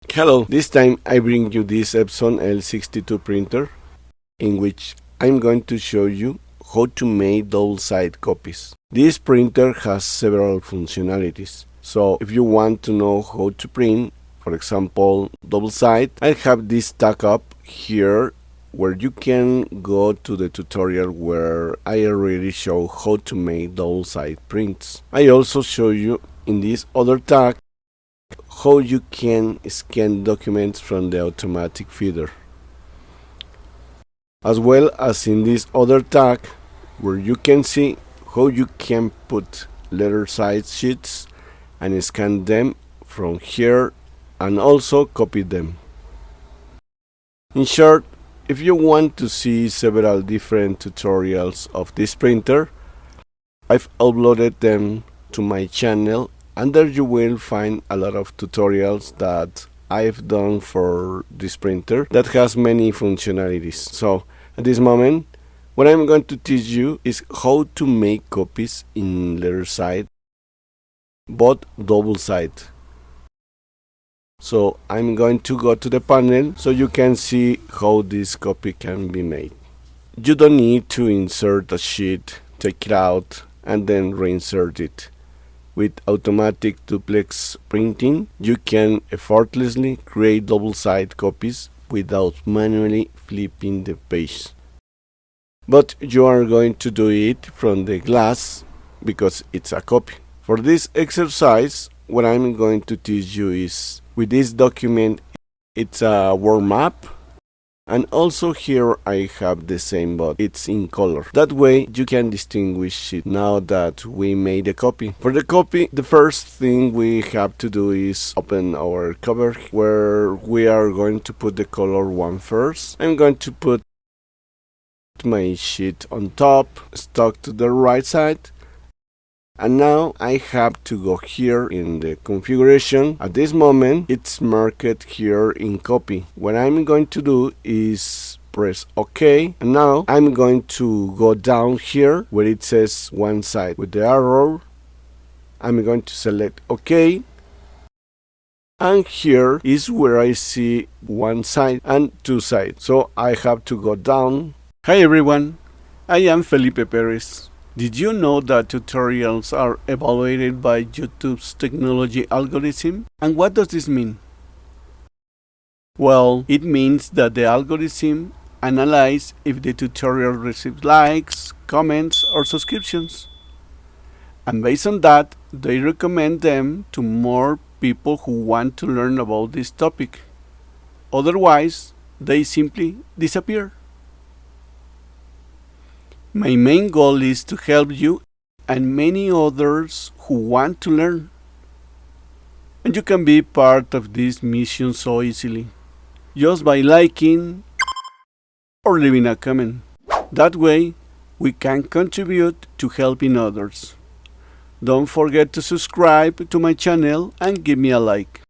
Hello, this time I bring you this Epson L62 printer in which I'm going to show you how to make double-side copies. This printer has several functionalities, so if you want to know how to print, for example, double-side, I have this tag up here where you can go to the tutorial where I already show how to make double-side prints. I also show you in this other tag how you can scan documents from the automatic feeder, as well as in this other tag where you can see how you can put letter size sheets and scan them from here and also copy them. In short, if you want to see several different tutorials of this printer, I've uploaded them to my channel, and there you will find a lot of tutorials that I've done for this printer that has many functionalities. So at this moment, what I'm going to teach you is how to make copies in letter side, but double side. So I'm going to go to the panel so you can see how this copy can be made. You don't need to insert a sheet, take it out, and then reinsert it. With automatic duplex printing, you can effortlessly create double-sided copies without manually flipping the page. But you are going to do it from the glass because it's a copy. For this exercise, what I'm going to teach you is, with this document, it's a warm-up. And also here I have the same, but it's in color. That way you can distinguish it now that we made a copy. For the copy, the first thing we have to do is open our cover where we are going to put the color one first. I'm going to put my sheet on top, stuck to the right side. And now I have to go here in the configuration. At this moment, it's marked here in copy. What I'm going to do is press OK. And now I'm going to go down here where it says one side. With the arrow, I'm going to select OK. And here is where I see one side and two sides. So I have to go down. Hi everyone, I am Felipe Perez. Did you know that tutorials are evaluated by YouTube's technology algorithm? And what does this mean? Well, it means that the algorithm analyzes if the tutorial receives likes, comments, or subscriptions. And based on that, they recommend them to more people who want to learn about this topic. Otherwise, they simply disappear. My main goal is to help you and many others who want to learn. And you can be part of this mission so easily, just by liking or leaving a comment. That way, we can contribute to helping others. Don't forget to subscribe to my channel and give me a like.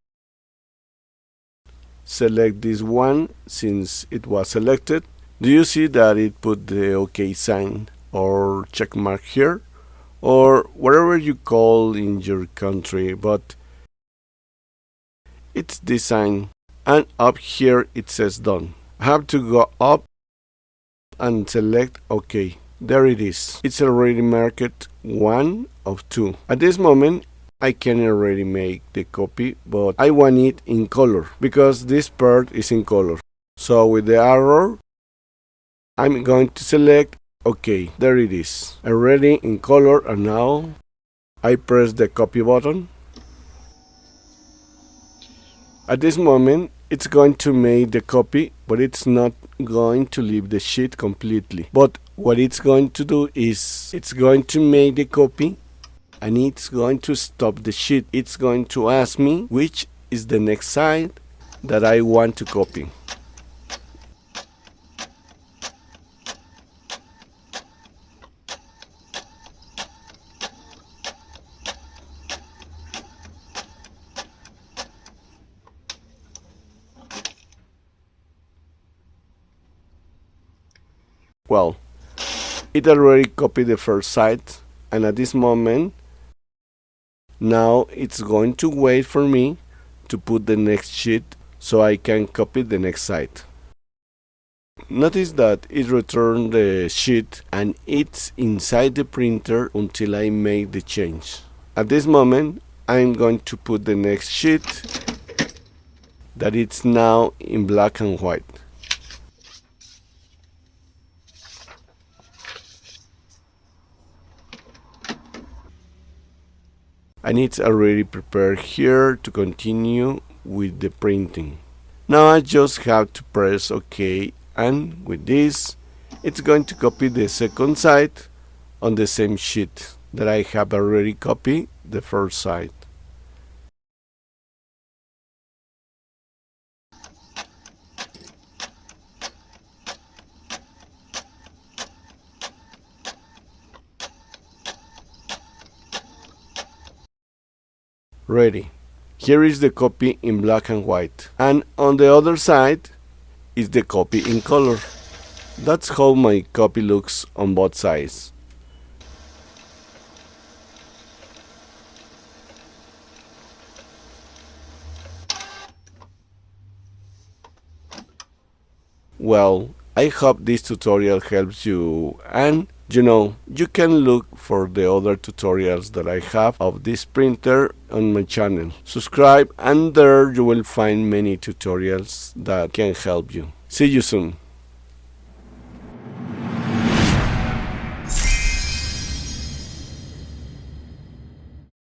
Select this one since it was selected. Do you see that it put the OK sign or check mark here? Or whatever you call in your country, but it's this sign. And up here it says done. I have to go up and select OK. There it is. It's already marked 1 of 2. At this moment, I can already make the copy, but I want it in color because this part is in color. So with the arrow, I'm going to select OK. There it is. Already in color, and now I press the copy button. At this moment, it's going to make the copy, but it's not going to leave the sheet completely. But what it's going to do is it's going to make the copy and it's going to stop the sheet. It's going to ask me which is the next side that I want to copy. Well, it already copied the first side, and at this moment, now it's going to wait for me to put the next sheet so I can copy the next side. Notice that it returned the sheet and it's inside the printer until I make the change. At this moment, I'm going to put the next sheet that it's now in black and white. And it's already prepared here to continue with the printing. Now I just have to press OK, and with this it's going to copy the second side on the same sheet that I have already copied the first side. Ready. Here is the copy in black and white, and on the other side is the copy in color. That's how my copy looks on both sides. Well, I hope this tutorial helps you, and you can look for the other tutorials that I have of this printer on my channel. Subscribe, and there you will find many tutorials that can help you. See you soon.